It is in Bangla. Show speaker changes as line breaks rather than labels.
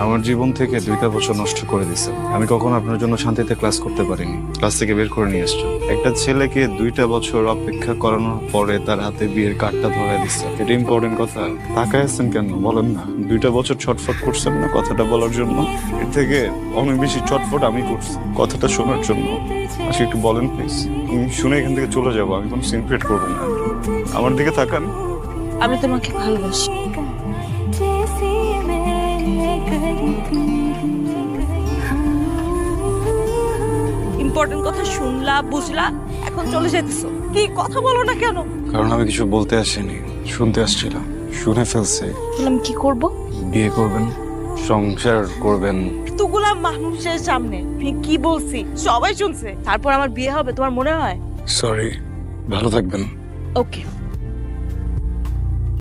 আমার জীবন থেকে 2টা বছর নষ্ট করে দিছে। আমি কখনো আপনার জন্য শান্তিতে ক্লাস করতে পারিনি, ক্লাস থেকে বের করে নিয়ে এসছো। একটা ছেলেকে 2টা বছর অপেক্ষা করানোর পরে তার হাতে বিয়ের কার্ডটা ধরে দিচ্ছে, এটা ইম্পর্টেন্ট কথা। তাকায় আছেন কেন বলেন না? 2টা বছর ছটফট করছেন না কথাটা বলার জন্য? এর থেকে অনেক বেশি ছটফট আমি করছি কথাটা শোনার জন্য। আচ্ছা একটু বলেন প্লিজ, আমি শুনে এখান থেকে চলে যাবো, আমি কোনো সিন ক্রিয়েট করবো না। আমার দিকে তাকান।
আমি তোমাকে ভালোবাসি। ইম্পর্টেন্ট কথা শুনলা, বুঝলা, এখন চলে যেতেছো। কি কথা বলো না কেন?
কারণ আমি কিছু বলতে আসিনি, শুনতে আসছিলাম। শুনে ফেলছে।
আমি কি করব?
বিয়ে করবেন, সংসার করবেন।
এতগুলা মানুষের সামনে আমি কি বলছি সবাই শুনছে, তারপর আমার বিয়ে হবে তোমার মনে হয়?
সরি, ভালো থাকবেন।
ওকে।